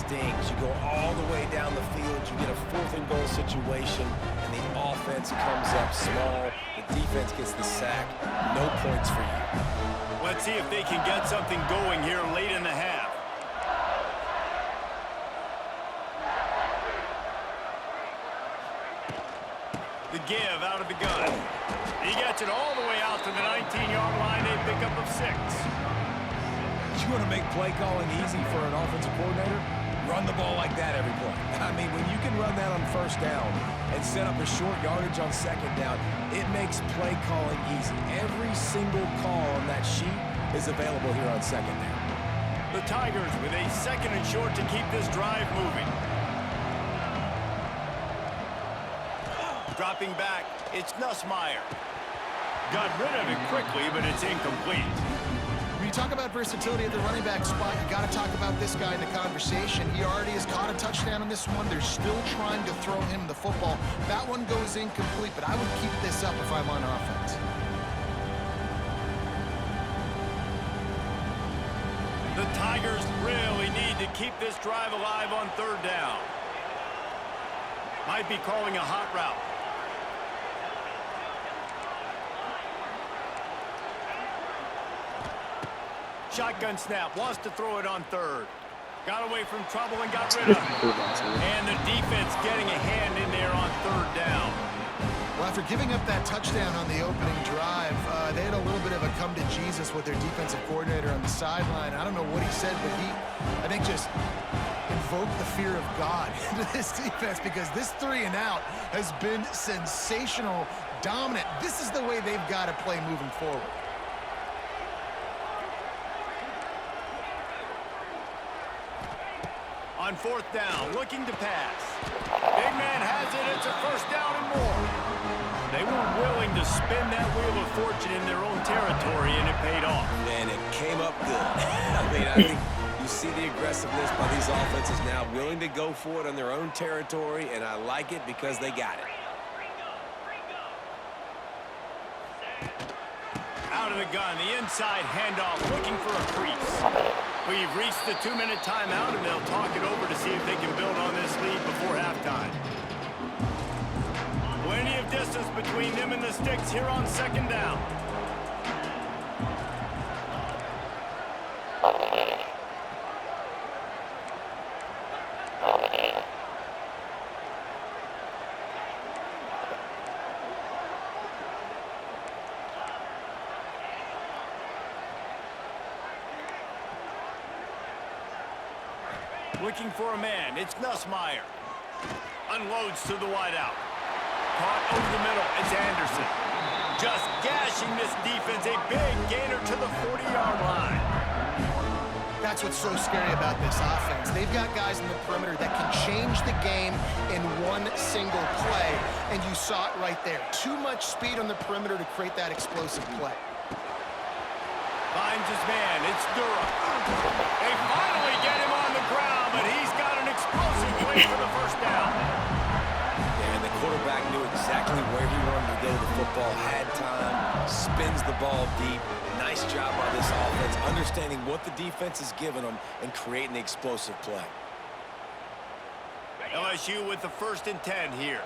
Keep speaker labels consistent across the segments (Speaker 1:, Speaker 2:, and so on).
Speaker 1: stings. You go all the way down the field, you get a 4th and goal situation, and the offense comes up small. The defense gets the sack. No points for you.
Speaker 2: Let's see if they can get something going here late in the half. The give out of the gun. He gets it all the way out to the 19-yard line. A pickup of 6.
Speaker 1: You want to make play calling easy for an offensive coordinator? Run the ball like that every play. I mean, when you can run that on 1st down and set up a short yardage on 2nd down, it makes play calling easy. Every single call on that sheet is available here on 2nd down.
Speaker 2: The Tigers with a 2nd and short to keep this drive moving. Dropping back, it's Nussmeier. Got rid of it quickly, but it's incomplete.
Speaker 3: When you talk about versatility at the running back spot, you got to talk about this guy in the conversation. He already has caught a touchdown on this one. They're still trying to throw him the football. That one goes incomplete, but I would keep this up if I'm on offense.
Speaker 2: The Tigers really need to keep this drive alive on 3rd down. Might be calling a hot route. Shotgun snap, wants to throw it on 3rd. Got away from trouble and got rid of it. And the defense getting a hand in there on 3rd down.
Speaker 3: Well, after giving up that touchdown on the opening drive, they had a little bit of a come to Jesus with their defensive coordinator on the sideline. I don't know what he said, but he, I think, just invoked the fear of God into this defense, because this 3 and out has been sensational, dominant. This is the way they've got to play moving forward.
Speaker 2: On 4th down, looking to pass. Big man has it. It's a 1st down and more. They were willing to spin that wheel of fortune in their own territory, and it paid off.
Speaker 1: And it came up good. I think you see the aggressiveness by these offenses now, willing to go for it on their own territory, and I like it because they got it.
Speaker 2: Out of the gun, the inside handoff, looking for a crease. We've reached the 2-minute timeout, and they'll talk it over to see if they can build on this lead before halftime. Plenty of distance between them and the sticks here on 2nd down. Looking for a man. It's Nussmeier. Unloads to the wideout. Caught over the middle. It's Anderson. Just gashing this defense. A big gainer to the 40-yard line.
Speaker 3: That's what's so scary about this offense. They've got guys in the perimeter that can change the game in one single play, and you saw it right there. Too much speed on the perimeter to create that explosive play.
Speaker 2: Finds his man. It's Durham. They finally get him on the ground, but he's got an explosive play for the 1st down.
Speaker 1: And the quarterback knew exactly where he wanted to go to the football, had time, spins the ball deep. Nice job by this offense, understanding what the defense is giving them and creating the explosive play.
Speaker 2: LSU with the 1st and 10 here.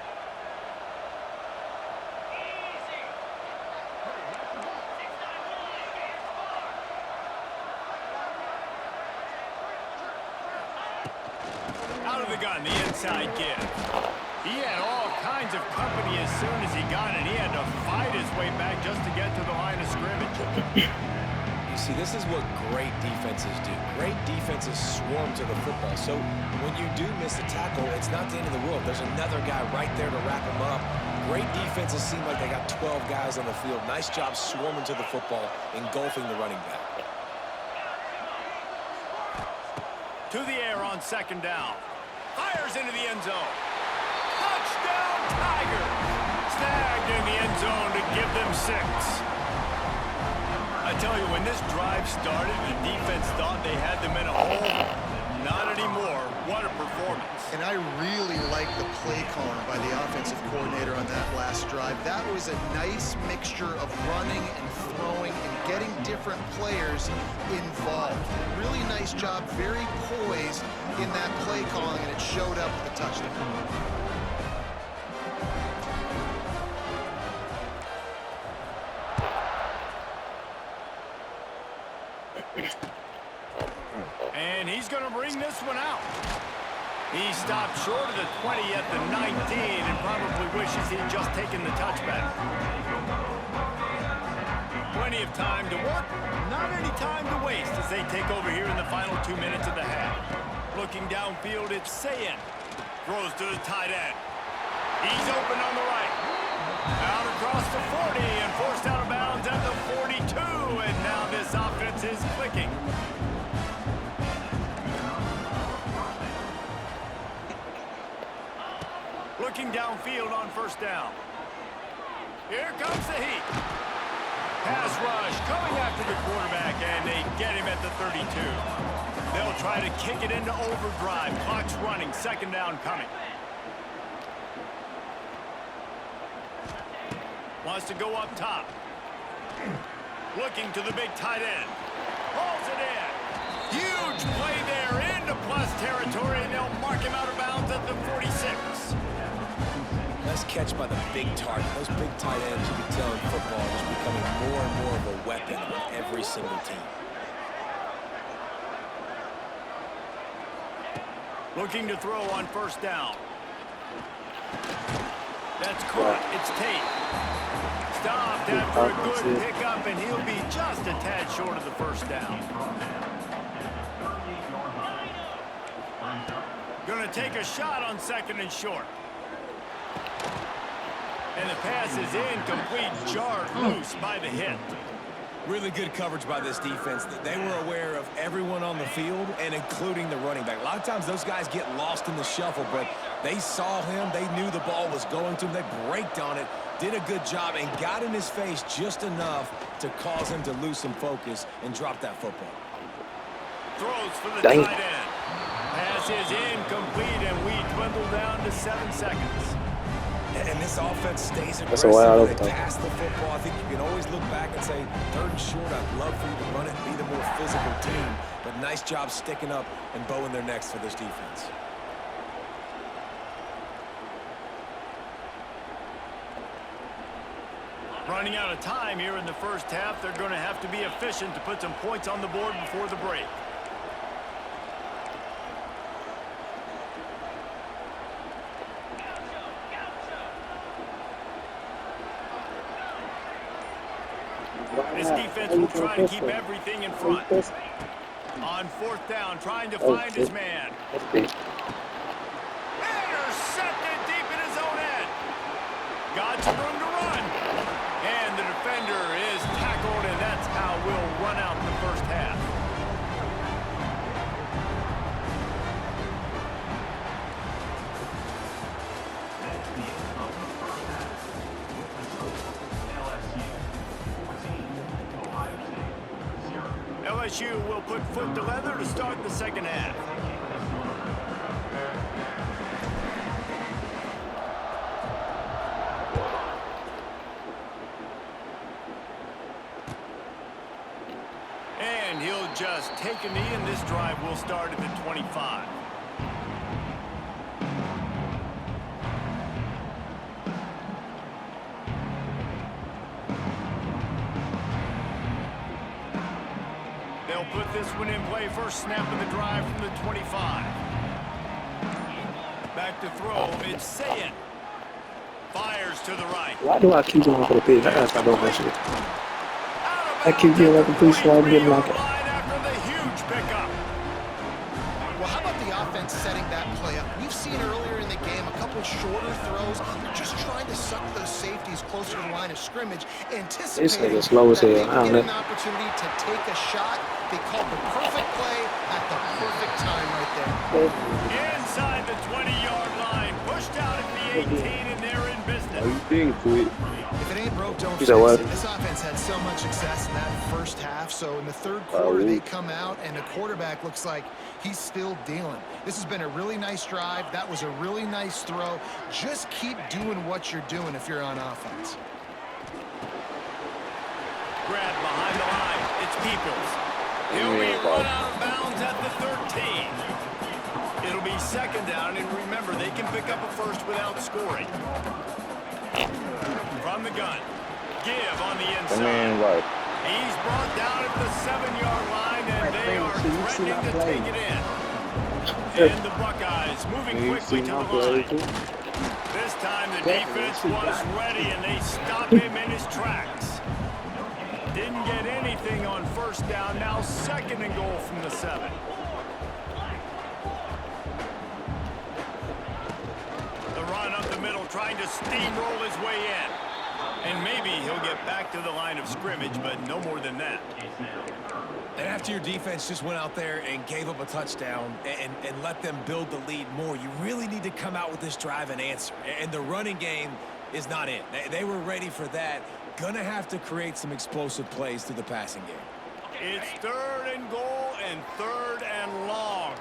Speaker 2: Out of the gun, the inside give. He had all kinds of company as soon as he got it. He had to fight his way back just to get to the line of scrimmage.
Speaker 1: You see, this is what great defenses do. Great defenses swarm to the football. So when you do miss a tackle, it's not the end of the world. There's another guy right there to wrap him up. Great defenses seem like they got 12 guys on the field. Nice job swarming to the football, engulfing the running back.
Speaker 2: To the air on 2nd down. Fires into the end zone. Touchdown, Tiger! Snagged in the end zone to give them 6. I tell you, when this drive started, the defense thought they had them in a hole. Not anymore. What a performance.
Speaker 3: And I really like the play calling by the offensive coordinator on that last drive. That was a nice mixture of running and throwing and getting different players involved. Really nice job, very poised in that play calling, and it showed up with the touchdown.
Speaker 2: And he's going to bring this one out. He stopped short of the 20 at the 19 and probably wishes he'd just taken the touchback. Plenty of time to work, not any time to waste as they take over here in the final 2 minutes of the half. Looking downfield, it's Sayin. Throws to the tight end. He's open on the right. Out across the 40 and forced out of bounds at the 42. And now this offense is clicking. Looking downfield on first down. Here comes the heat. Pass rush going after the quarterback, and they get him at the 32. They'll try to kick it into overdrive. Clock's running. Second down coming. Wants to go up top. Looking to the big tight end. Hauls it in. Huge play there into plus territory, and they'll mark him out of bounds at the 46.
Speaker 1: Nice catch by the big target. Those big tight ends, you can tell in football, are just becoming more and more of a weapon on every single team.
Speaker 2: Looking to throw on first down. That's caught. It's Tate. Stopped after a good pickup, and he'll be just a tad short of the first down. Going to take a shot on second and short. And the pass is incomplete, jarred loose by the hit.
Speaker 1: Really good coverage by this defense. They were aware of everyone on the field, and including the running back. A lot of times those guys get lost in the shuffle, but they saw him. They knew the ball was going to him. They braked on it, did a good job, and got in his face just enough to cause him to lose some focus and drop that football.
Speaker 2: Throws for the tight end. Pass is incomplete, and we dwindle down to 7 seconds.
Speaker 1: And this offense stays aggressive. They pass the football. I think you can always look back and say, third and short, I'd love for you to run it and be the more physical team. But nice job sticking up and bowing their necks for this defense.
Speaker 2: Running out of time here in the first half. They're going to have to be efficient to put some points on the board before the break. This defense will try to keep everything in front. On fourth down, trying to find his man. Intercepted deep in his own end. Got some room to run. And the defender is tackled, and that's how we'll run out the first half. LSU will put foot to leather to start the second half. And he'll just take a knee, and this drive will start at the 25. They'll put this one in play. First snap of the drive from the 25. Back to throw. It's Sayin. Fires to the right.
Speaker 4: Why do I keep going for the pitch? I gotta stop doing that shit. I keep getting like a police squad getting like it.
Speaker 2: After the huge pickup.
Speaker 3: Well, how about the offense setting that play up? We've seen earlier in the game a couple shorter throws. They're just trying to suck those safeties closer to the line of scrimmage, anticipating
Speaker 4: This nigga slow as hell. I don't
Speaker 3: get an
Speaker 4: know.
Speaker 3: opportunity to take a shot. They called the perfect play at the perfect time right there.
Speaker 2: Inside the 20-yard line. Pushed out at the 18, and they're in business.
Speaker 3: If it ain't broke, don't
Speaker 4: You
Speaker 3: fix
Speaker 4: said what?
Speaker 3: it. This offense had so much success in that first half, so in the third quarter they come out and the quarterback looks like he's still dealing. This has been a really nice drive. That was a really nice throw. Just keep doing what you're doing if you're on offense.
Speaker 2: Grab behind the line. It's Peoples. He'll be run out of bounds at the pick up a first without scoring. From the gun. Give on the inside. He's brought down at the 7-yard line, and they are threatening to take it in. And the Buckeyes moving quickly to the line. This time the defense was ready, and they stop him in his tracks. Didn't get anything on first down. Now 2nd and goal from the 7. The run up the middle, trying to steamroll his way in. And maybe he'll get back to the line of scrimmage, but no more than that.
Speaker 1: And after your defense just went out there and gave up a touchdown and let them build the lead more, you really need to come out with this drive and answer. And the running game is not in. They were ready for that. Gonna have to create some explosive plays through the passing game.
Speaker 2: It's 3rd and goal and 3rd and long.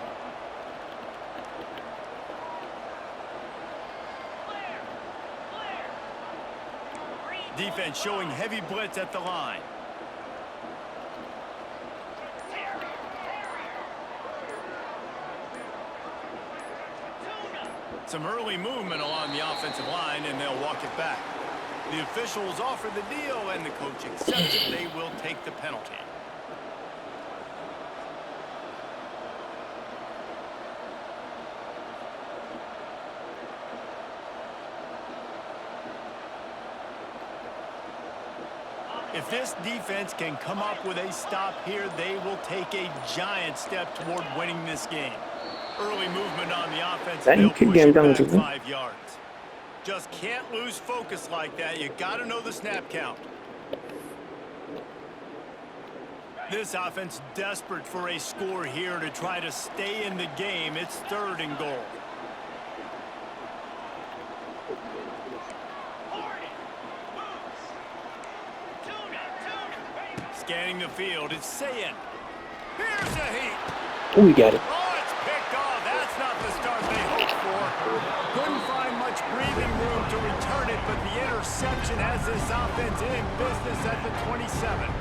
Speaker 2: Defense showing heavy blitz at the line. Some early movement along the offensive line, and they'll walk it back. The officials offer the deal, and the coach accepts it. They will take the penalty. If this defense can come up with a stop here, they will take a giant step toward winning this game. Early movement on the offense.
Speaker 4: That you keep getting done to
Speaker 2: 5 yards. Just can't lose focus like that. You got to know the snap count. This offense desperate for a score here to try to stay in the game. It's 3rd and goal. Scanning the field, it's Sayin. Here's a heat.
Speaker 4: Oh, we got it.
Speaker 2: Oh, it's picked off. That's not the start they hoped for. Couldn't find much breathing room to return it, but the interception has this offense in business at the 27.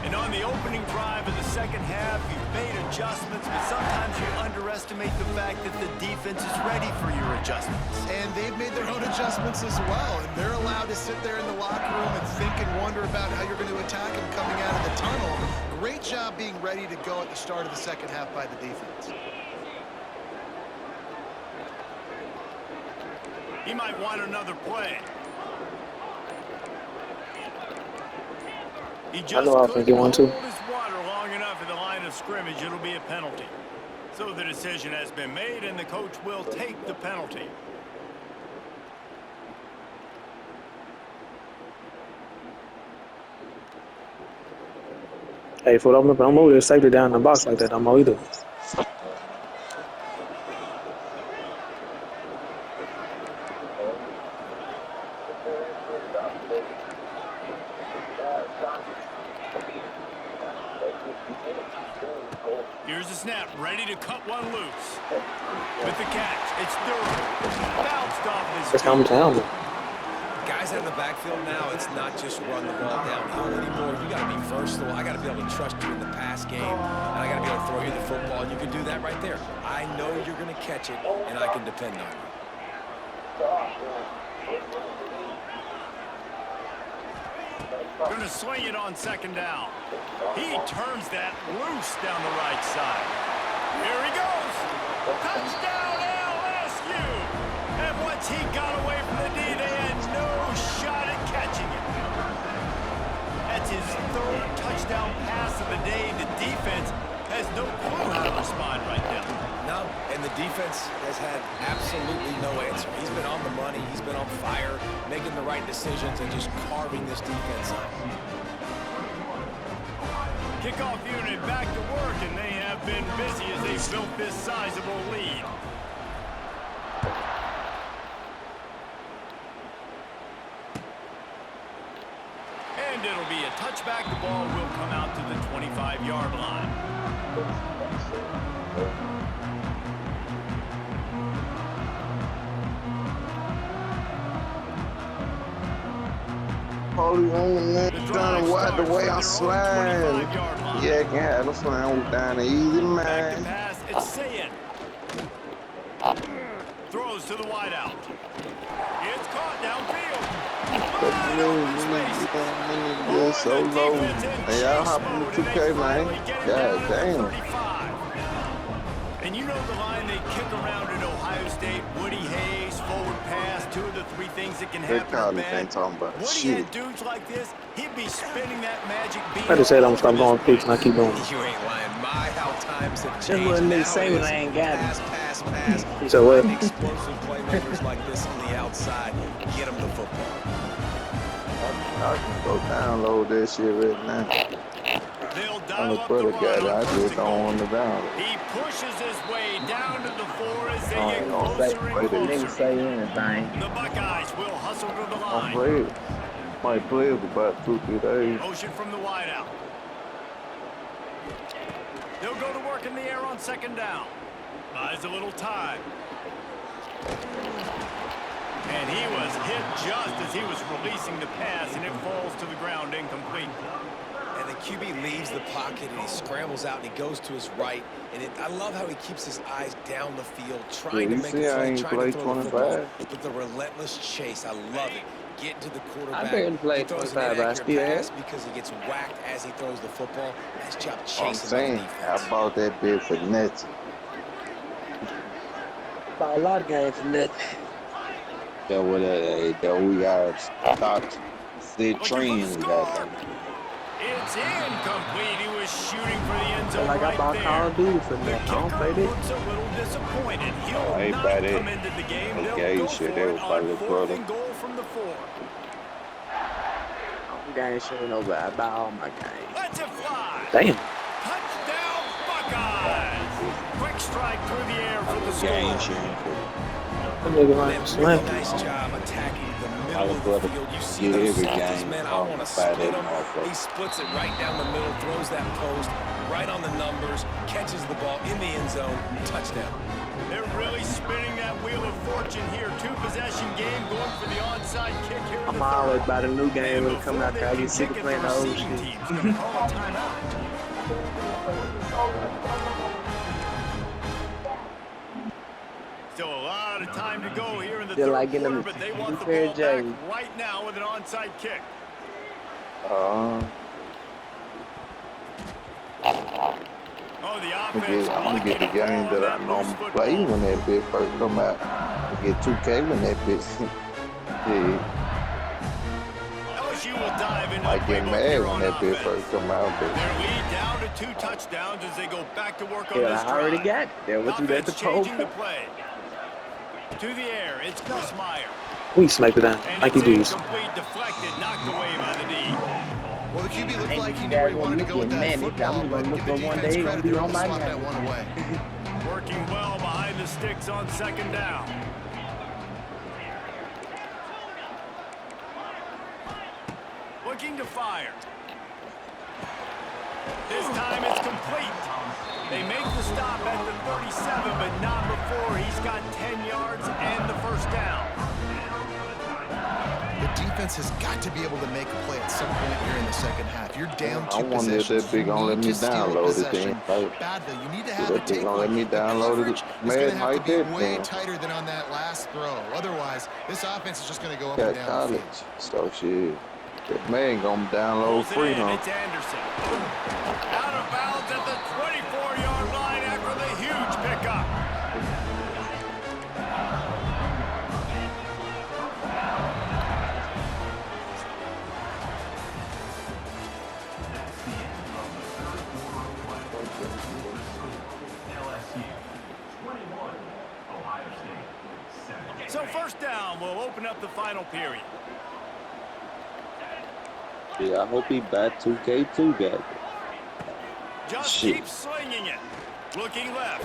Speaker 2: And on the opening drive of the 2nd half, you've made adjustments, but sometimes you underestimate the fact that the defense is ready for your adjustments.
Speaker 3: And they've made their own adjustments as well, and they're allowed to sit there in the locker room and think and wonder about how you're going to attack them coming out of the tunnel. Great job being ready to go at the start of the 2nd half by the defense.
Speaker 2: He might want another play. He just couldn't hold his water long enough at the line of scrimmage. It'll be a penalty. So the decision has been made, and the coach will take the penalty.
Speaker 4: Hey, fool, I'm over there safely down in the box like that. I'm all either.
Speaker 2: Here's the snap, ready to cut one loose. With the catch, it's Durham. Bounced off his
Speaker 4: That's helmet to helmet.
Speaker 1: Guys out of the backfield now, it's not just run the ball downhill anymore. You got to be versatile. I got to be able to trust you in the pass game, and I got to be able to throw you the football, and you can do that right there. I know you're going to catch it, and I can depend on you.
Speaker 2: Going to swing it on 2nd down. He turns that loose down the right side. Here he goes. Touchdown, LSU. And once he got away from the D, they had no shot at catching it. That's his 3rd touchdown pass of the day. The defense has no clue how to respond right now.
Speaker 1: No, and the defense has had absolutely no answer. He's been on the money. He's been on fire, making the right decisions, and just carving this defense up.
Speaker 2: Kickoff unit back to work, and they have been busy as they built this sizable lead. And it'll be a touchback. The ball will come out to the 25-yard line.
Speaker 5: Holy man, trying to watch the way I slide. Yeah, can have the fun down the easy, man.
Speaker 2: Back to pass, it's Sayin. throws to the wideout. It's caught downfield.
Speaker 5: You're so low. Hey, y'all hopping the 2K, man. God damn.
Speaker 2: And you know the line they kick around at Ohio State, Woody Hayes, forward pass, 2 of the 3 things that can happen are bad.
Speaker 5: Ain't talking about
Speaker 2: Woody
Speaker 5: shit.
Speaker 2: had dudes like this, he'd be spinning that magic beam.
Speaker 4: I just said I'm gonna stop going picks and I keep going.
Speaker 1: You ain't lying. My, how times have
Speaker 6: That's
Speaker 1: changed.
Speaker 6: what
Speaker 1: Now
Speaker 6: niggas say
Speaker 1: it
Speaker 6: when
Speaker 1: is
Speaker 6: I ain't got
Speaker 1: pass,
Speaker 6: it.
Speaker 1: pass.
Speaker 4: So what?
Speaker 1: Find explosive playmakers like this on the outside. Get them the football.
Speaker 5: I can go download that shit right now.
Speaker 2: They'll
Speaker 5: I'm
Speaker 2: dial
Speaker 5: the
Speaker 2: up
Speaker 5: brother
Speaker 2: the
Speaker 5: guy
Speaker 2: run
Speaker 5: that I
Speaker 2: on
Speaker 5: just
Speaker 2: 1st and
Speaker 5: don't
Speaker 2: goal.
Speaker 5: want to download.
Speaker 2: He pushes his way down to the 4 as they
Speaker 5: I
Speaker 2: get
Speaker 5: ain't gonna
Speaker 2: closer
Speaker 5: play
Speaker 2: and
Speaker 5: this.
Speaker 6: Niggas
Speaker 2: closer.
Speaker 6: say anything.
Speaker 2: The Buckeyes will hustle to the
Speaker 5: I'm
Speaker 2: line.
Speaker 5: playing. Might play it about 2-3 days.
Speaker 2: Motion from the wideout. They'll go to work in the air on 2nd down. Buys a little time. And he was hit just as he was releasing the pass, and it falls to the ground incomplete.
Speaker 1: And the QB leaves the pocket and he scrambles out and he goes to his right. And I love how he keeps his eyes down the field, trying to
Speaker 5: you
Speaker 1: make
Speaker 5: see
Speaker 1: a
Speaker 5: I
Speaker 1: play,
Speaker 5: ain't
Speaker 1: trying to
Speaker 5: play
Speaker 1: throw the football.
Speaker 5: 25.
Speaker 1: But the relentless chase, I love it. Get to the quarterback.
Speaker 6: I barely played
Speaker 1: He throws
Speaker 6: 25,
Speaker 1: an
Speaker 6: but I
Speaker 1: inaccurate
Speaker 6: still
Speaker 1: pass because he gets whacked as he throws the football. Nice job
Speaker 5: I'm
Speaker 1: chasing by the
Speaker 5: saying,
Speaker 1: defense.
Speaker 5: I bought that bit for nothing.
Speaker 6: Bought a lot of games for nothing.
Speaker 5: That we got stopped the trend, goddamn.
Speaker 2: It's incomplete. He was shooting for the end
Speaker 6: Feel
Speaker 2: zone
Speaker 6: like I
Speaker 2: right
Speaker 6: bought
Speaker 2: there.
Speaker 6: Call of Duty for
Speaker 2: The
Speaker 6: nothing. I don't play
Speaker 2: kicker
Speaker 6: this.
Speaker 2: looks a little disappointed. He'll
Speaker 5: Oh, I ain't
Speaker 2: not
Speaker 5: buy that.
Speaker 2: come into the game.
Speaker 5: That
Speaker 2: They'll
Speaker 5: gay
Speaker 2: go
Speaker 5: shit,
Speaker 2: for
Speaker 5: that
Speaker 2: it
Speaker 5: was
Speaker 2: on
Speaker 5: my little
Speaker 2: 4th
Speaker 5: brother.
Speaker 2: and goal from the 4.
Speaker 6: Game shit over. I buy all my games.
Speaker 2: Let's it fly.
Speaker 4: Damn.
Speaker 2: Touchdown, Buckeyes. Quick strike through the air for the score.
Speaker 4: That nigga
Speaker 1: They
Speaker 4: like
Speaker 1: have a
Speaker 4: slam.
Speaker 1: really nice job attacking the middle of the field. You see those safeties, man. I want to split him. He splits it right down the middle, throws that post right on the numbers, catches the ball in the end zone, touchdown.
Speaker 2: They're really spinning that wheel of fortune here. 2-possession game going for the onside kick here in
Speaker 6: I'm
Speaker 2: the
Speaker 6: always
Speaker 2: third.
Speaker 6: about a new game when it
Speaker 2: Before
Speaker 6: come out
Speaker 2: they
Speaker 6: there. I
Speaker 2: can
Speaker 6: get sick
Speaker 2: kick
Speaker 6: of
Speaker 2: it,
Speaker 6: playing
Speaker 2: the
Speaker 6: the old
Speaker 2: receiving
Speaker 6: shit.
Speaker 2: team's gonna call a timeout. Still a lot of time to go here in the
Speaker 6: Feel
Speaker 2: third
Speaker 6: like getting
Speaker 2: quarter,
Speaker 6: them
Speaker 2: but they want the
Speaker 6: pair
Speaker 2: ball
Speaker 6: of
Speaker 2: back
Speaker 6: J's.
Speaker 2: right now with an onside kick. Oh, the offense
Speaker 5: I'm gonna
Speaker 2: lucky
Speaker 5: get the
Speaker 2: to
Speaker 5: game
Speaker 2: fall on
Speaker 5: that I
Speaker 2: that
Speaker 5: know
Speaker 2: loose
Speaker 5: I'm
Speaker 2: football.
Speaker 5: play when that bit first come out. I get 2K when that bit. Yeah,
Speaker 2: LSU will dive into
Speaker 5: I
Speaker 2: the
Speaker 5: get
Speaker 2: playbook
Speaker 5: mad
Speaker 2: here
Speaker 5: when
Speaker 2: on
Speaker 5: that bit
Speaker 2: offense.
Speaker 5: first come out. But
Speaker 2: Their lead down to 2 touchdowns as they go back to work on
Speaker 6: Yeah,
Speaker 2: this
Speaker 6: I already
Speaker 2: drive.
Speaker 6: got it. That what you got
Speaker 2: Offense
Speaker 6: the pole
Speaker 2: changing the
Speaker 6: for.
Speaker 2: play. To the air, it's Gus Meyer.
Speaker 4: We sniped it down.
Speaker 2: And
Speaker 4: Like he
Speaker 2: it's
Speaker 4: does.
Speaker 2: incomplete, deflected, knocked away by the D.
Speaker 3: Well, the QB looked
Speaker 6: Ain't
Speaker 3: like he
Speaker 6: you
Speaker 3: knew where
Speaker 6: guys
Speaker 3: he
Speaker 6: gonna
Speaker 3: wanted to
Speaker 6: look
Speaker 3: go with
Speaker 6: at
Speaker 3: that
Speaker 6: man.
Speaker 3: football,
Speaker 6: I'm
Speaker 3: but
Speaker 6: gonna look
Speaker 3: give the
Speaker 6: for one
Speaker 3: defense
Speaker 6: day.
Speaker 3: credit,
Speaker 6: Gonna
Speaker 3: they
Speaker 6: be
Speaker 3: were
Speaker 6: on
Speaker 3: able to
Speaker 6: my
Speaker 3: swat that
Speaker 6: game.
Speaker 3: one away.
Speaker 2: Working well behind the sticks on 2nd down. Looking to fire. This time it's complete. They make the stop at the 37, but not before he's got 10 yards and the first down.
Speaker 3: The defense has got to be able to make a play at some point here in the second half. You're down
Speaker 5: I
Speaker 3: 2
Speaker 5: wonder if
Speaker 3: possessions.
Speaker 5: that big
Speaker 3: You
Speaker 5: gonna let
Speaker 3: need
Speaker 5: me
Speaker 3: to steal a
Speaker 5: download it
Speaker 3: possession
Speaker 5: then. Like,
Speaker 3: badly. You need to
Speaker 5: if
Speaker 3: have it
Speaker 5: that big
Speaker 3: take
Speaker 5: gonna
Speaker 3: one.
Speaker 5: let me
Speaker 3: The
Speaker 5: download
Speaker 3: coverage
Speaker 5: it,
Speaker 3: is going to
Speaker 5: man,
Speaker 3: have to
Speaker 5: like
Speaker 3: be
Speaker 5: that
Speaker 3: way
Speaker 5: then.
Speaker 3: tighter than on that last throw. Otherwise, this offense is just going to go up
Speaker 5: Got
Speaker 3: and down the
Speaker 5: college,
Speaker 3: field.
Speaker 5: so shit. That man gonna download
Speaker 2: Pulls it
Speaker 5: free,
Speaker 2: in,
Speaker 5: huh?
Speaker 2: it's Anderson. Out of bounds at the 24-yard line after the huge pickup. So 1st down will open up the final period.
Speaker 5: Yeah, I hope he bat 2K2 got it.
Speaker 2: Just
Speaker 5: Shit.
Speaker 2: keeps slinging it. Looking left.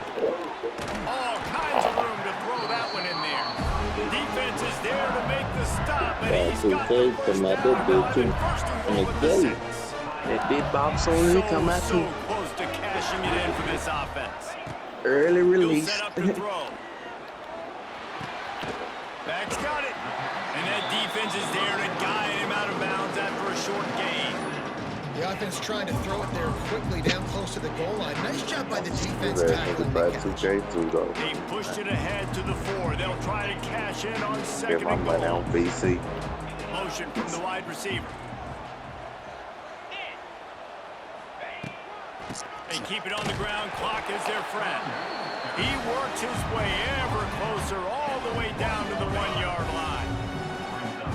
Speaker 2: All kinds of room to throw that one in there. The defense is there to make the stop, but he's got the first down. First and goal at the 6.
Speaker 6: That big box on it come out
Speaker 2: So
Speaker 6: too.
Speaker 2: close to cashing it in for this offense.
Speaker 6: Early
Speaker 2: He'll
Speaker 6: release.
Speaker 2: set up to throw. Back's got it. And that defense is there to guide him out of bounds after a short gain.
Speaker 3: The offense trying to throw it there quickly down close to the goal line. Nice job by the defense
Speaker 5: That's
Speaker 3: tackling the
Speaker 5: about
Speaker 3: catch.
Speaker 5: 2K too though.
Speaker 2: They pushed it ahead to the 4. They'll try to cash in on
Speaker 5: Get
Speaker 2: second
Speaker 5: my
Speaker 2: and
Speaker 5: money
Speaker 2: goal.
Speaker 5: on BC.
Speaker 2: Motion from the wide receiver. They keep it on the ground. Clock is their friend. He works his way ever closer all the way down to the 1-yard line.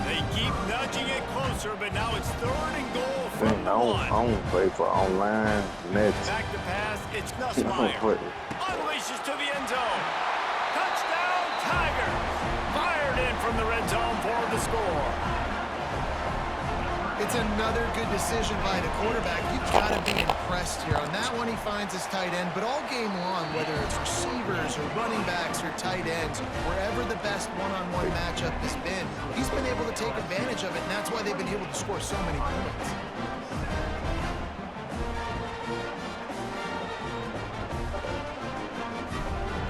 Speaker 2: They keep nudging it closer, but now it's 3rd and goal from the 1.
Speaker 5: I don't play for online nets.
Speaker 2: Back to pass. It's
Speaker 5: I don't
Speaker 2: Nussmeier.
Speaker 5: play.
Speaker 2: Unleashes to the end zone. Touchdown, Tigers. Fired in from the red zone for the score.
Speaker 3: It's another good decision by the quarterback. You've got to be impressed here. On that one, he finds his tight end, but all game long, whether it's receivers or running backs or tight ends, wherever the best one-on-one matchup has been, he's been able to take advantage of it, and that's why they've been able to score so many points.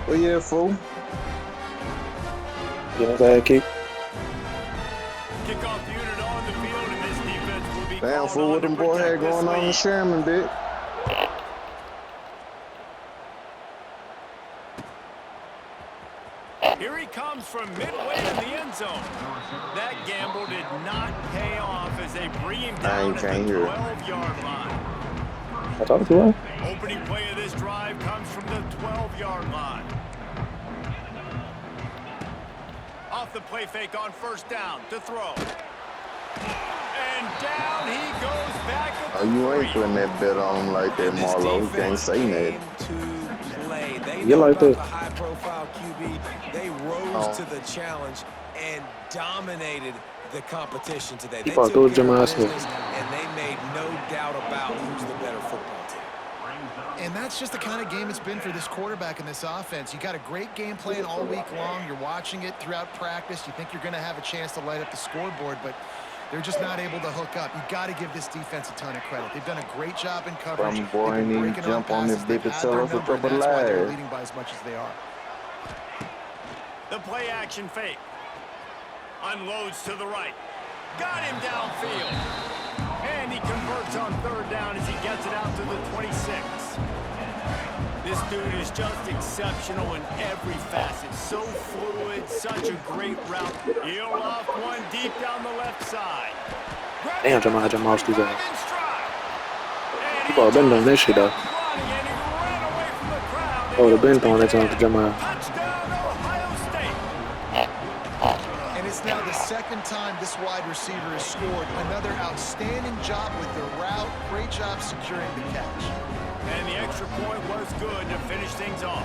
Speaker 5: Well, yeah, fool.
Speaker 4: You know that kick?
Speaker 2: Kickoff unit on the field, and this defense will be
Speaker 5: Damn,
Speaker 2: called
Speaker 5: fool,
Speaker 2: on
Speaker 5: what
Speaker 2: to
Speaker 5: them boy
Speaker 2: protect
Speaker 5: had
Speaker 2: this
Speaker 5: going on in
Speaker 2: lead.
Speaker 5: Sherman, bitch.
Speaker 2: Here he comes from midway in the end zone. That gamble did not pay off as they bring him down at the 12-yard line.
Speaker 4: I talked to her.
Speaker 2: Opening play of this drive comes from the 12-yard line. Off the play fake on 1st down to throw. And down he goes back at the
Speaker 5: Oh, you ain't
Speaker 2: 3.
Speaker 5: putting that bet on him like that,
Speaker 1: This
Speaker 5: Marlo. You can't
Speaker 1: defense
Speaker 5: say that.
Speaker 1: came to play. They
Speaker 4: You
Speaker 1: know
Speaker 4: like
Speaker 1: about
Speaker 4: that?
Speaker 1: the high-profile QB. They rose to the challenge and dominated the competition today. They
Speaker 4: probably
Speaker 1: took
Speaker 4: threw
Speaker 1: care of
Speaker 4: Jamal Smith.
Speaker 1: business, and they made no doubt about who's the better football team.
Speaker 3: And that's just the kind of game it's been for this quarterback and this offense. You got a great game plan all week long. You're watching it throughout practice. You think you're going to have a chance to light up the scoreboard, but they're just not able to hook up. You got to give this defense a ton of credit. They've done a great job in coverage.
Speaker 5: Some boy
Speaker 3: They've been
Speaker 5: ain't even
Speaker 3: breaking
Speaker 5: jump on
Speaker 3: passes.
Speaker 5: this
Speaker 3: They've
Speaker 5: bitch to
Speaker 3: had
Speaker 5: tell
Speaker 3: their
Speaker 5: us a
Speaker 3: number, and
Speaker 5: couple
Speaker 3: that's why they're
Speaker 5: lies.
Speaker 3: leading by as much as they are.
Speaker 2: The play action fake. Unloads to the right. Got him downfield. And he converts on 3rd down as he gets it out to the 26. This dude is just exceptional in every facet. So fluid, such a great route. He'll off one deep down the left side.
Speaker 4: Damn, Jamal Steve.
Speaker 2: He
Speaker 4: People have been doing this shit, though. Oh, they've been throwing that time to Jamal.
Speaker 2: Touchdown, Ohio State.
Speaker 3: And it's now the 2nd time this wide receiver has scored. Another outstanding job with the route. Great job securing the catch.
Speaker 2: And the extra point was good to finish things off.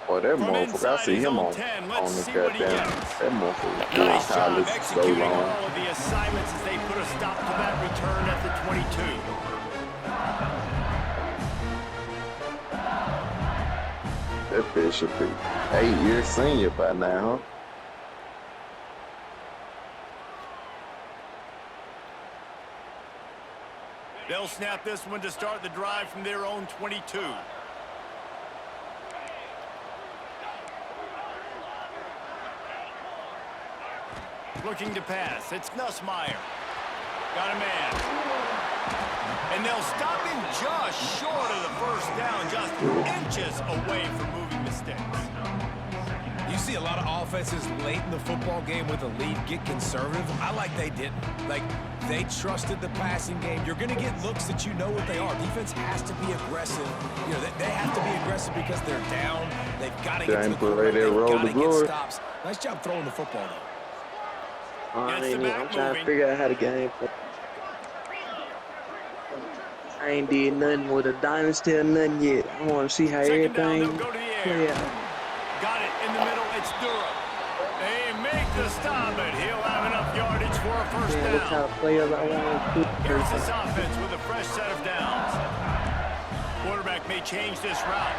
Speaker 5: Boy, that
Speaker 2: From
Speaker 5: motherfucker, I
Speaker 2: inside
Speaker 5: see
Speaker 2: his
Speaker 5: him
Speaker 2: own
Speaker 5: on
Speaker 2: 10,
Speaker 5: the
Speaker 2: let's see what he
Speaker 5: goddamn,
Speaker 2: gets.
Speaker 5: that motherfucker doing
Speaker 2: Nice job
Speaker 5: college so
Speaker 2: executing
Speaker 5: long.
Speaker 2: all of the assignments as they put a stop to that return at the 22.
Speaker 5: That bitch should be 8 years senior by now, huh?
Speaker 2: They'll snap this one to start the drive from their own 22. Looking to pass. It's Nussmeier. Got a man. And they'll stop him just short of the 1st down, just inches away from moving the sticks.
Speaker 1: You see a lot of offenses late in the football game with a lead get conservative. I like they didn't. Like, they trusted the passing game. You're going to get looks that you know what they are. Defense has to be aggressive. You know, they have to be aggressive because they're down. They've got to get to the quarterback. They've got to get stops. Nice job throwing the football, though.
Speaker 6: I'm trying to figure out how to game play. I ain't did nothing with a dynasty or nothing yet. I want to see how
Speaker 2: Second down,
Speaker 6: everything
Speaker 2: they'll go to the air.
Speaker 6: play out.
Speaker 2: Got it in the middle. It's Durham. They make the stop, but he'll have enough yardage for a 1st
Speaker 6: Yeah, what type
Speaker 2: down.
Speaker 6: of players I want to
Speaker 2: Here's this offense with a fresh set of downs. Quarterback may change this route.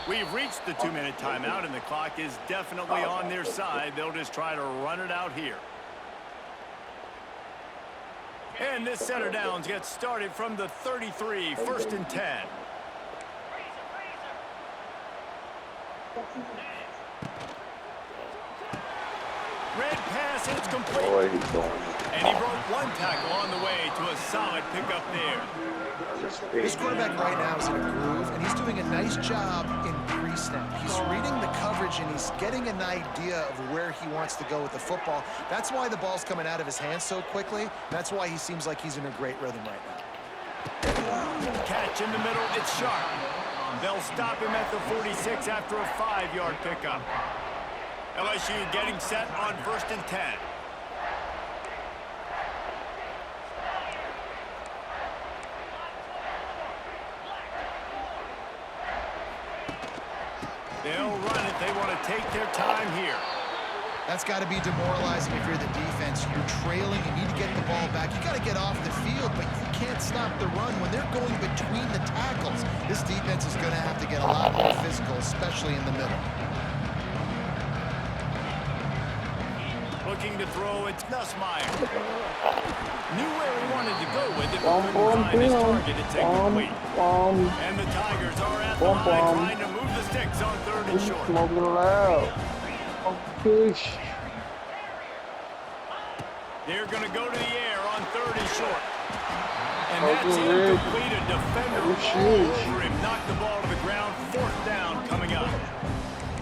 Speaker 2: We've reached the 2-minute timeout, and the clock is definitely on their side. They'll just try to run it out here. And this center downs gets started from the 33, 1st and 10. it's complete.
Speaker 5: Boy, he's going.
Speaker 2: And he broke one tackle on the way to a solid pickup there.
Speaker 3: This quarterback right now is in a groove, and he's doing a nice job in pre-snap. He's reading the coverage, and he's getting an idea of where he wants to go with the football. That's why the ball's coming out of his hands so quickly. That's why he seems like he's in a great rhythm right now.
Speaker 2: Catch in the middle, it's sharp. They'll stop him at the 46 after a 5-yard pickup. LSU getting set on 1st and 10. They'll run it. They want to take their time here.
Speaker 3: That's got to be demoralizing if you're the defense. You're trailing. You need to get the ball back. You got to get off the field, but you can't stop the run when they're going between the tackles. This defense is going to have to get a lot more physical, especially in the middle.
Speaker 2: Looking to throw, it's Nussmeier. Knew where he wanted to go with it, but couldn't find his target. It's incomplete. And the Tigers are at the line trying to move the sticks on 3rd and short.
Speaker 5: Smoking loud. Push.
Speaker 2: They're going to go to the air on 3rd and short. And that's incomplete. A defender all over him. Knocked the ball to the ground. 4th down coming up.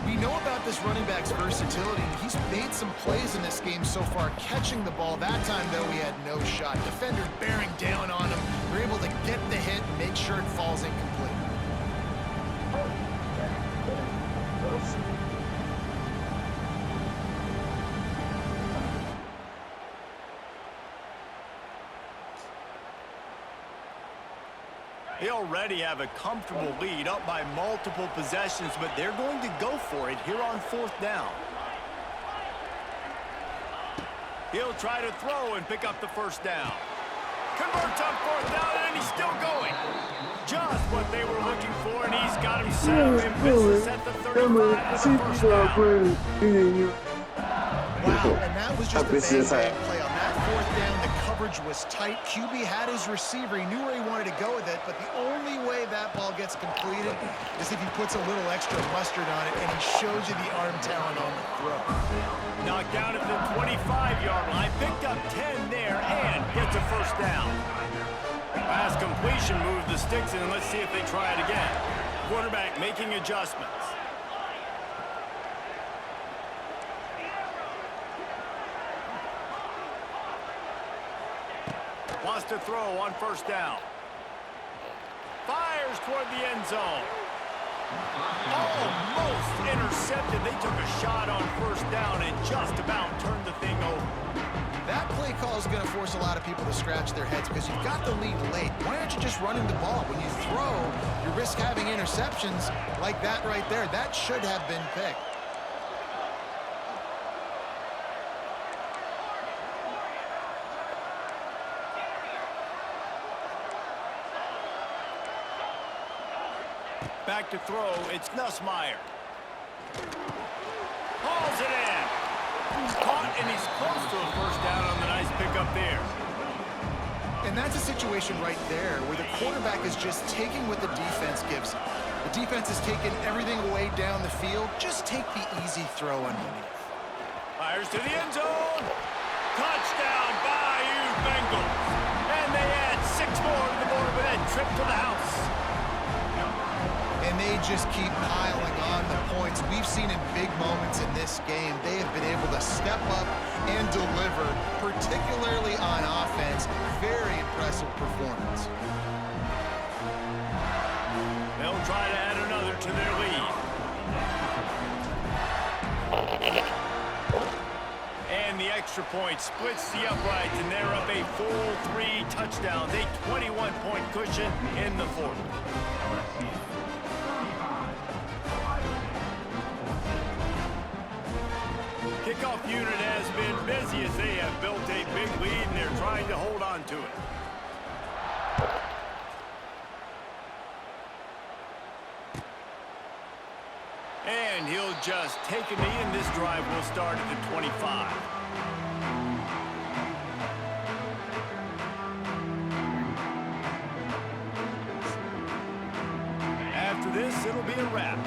Speaker 3: We know about this running back's versatility. He's made some plays in this game so far, catching the ball. That time, though, he had no shot. Defender bearing down on him. They're able to get the hit and make sure it falls incomplete.
Speaker 2: They already have a comfortable lead, up by multiple possessions, but they're going to go for it here on 4th down. He'll try to throw and pick up the 1st down. Converts on 4th down, and he's still going. Just what they were looking for, and he's got him set up in business at the 35 for the 1st down.
Speaker 3: Wow, and that was just a bang play. On that 4th down, the coverage was tight. QB had his receiver. He knew where he wanted to go with it, but the only way that ball gets completed is if he puts a little extra mustard on it, and he shows you the arm talent on the throw.
Speaker 2: Knocked down at the 25-yard line, picked up 10 there, and gets a 1st down. Pass completion moved the sticks, and let's see if they try it again. Quarterback making adjustments. Wants to throw on 1st down. Fires toward the end zone. Almost intercepted. They took a shot on 1st down and just about turned the thing over.
Speaker 3: That play call is going to force a lot of people to scratch their heads because you've got the lead late. Why aren't you just running the ball? When you throw, you risk having interceptions like that right there. That should have been picked.
Speaker 2: Back to throw, it's Nussmeier. Hauls it in. Caught, and he's close to a 1st down on the nice pickup there.
Speaker 3: And that's a situation right there where the quarterback is just taking what the defense gives him. The defense is taking everything away down the field. Just take the easy throw underneath.
Speaker 2: Fires to the end zone. Touchdown, Bayou Bengals. And they add 6 more to the board with that trip to the house.
Speaker 3: And they just keep piling on the points. We've seen in big moments in this game, they have been able to step up and deliver, particularly on offense. Very impressive performance.
Speaker 2: They'll try to add another to their lead. And the extra point splits the uprights, and they're up a full 3 touchdowns, a 21-point cushion in the 4th. Kickoff unit has been busy as they have built a big lead, and they're trying to hold on to it. And he'll just take a knee, and this drive will start at the 25. After this, it'll be a wrap.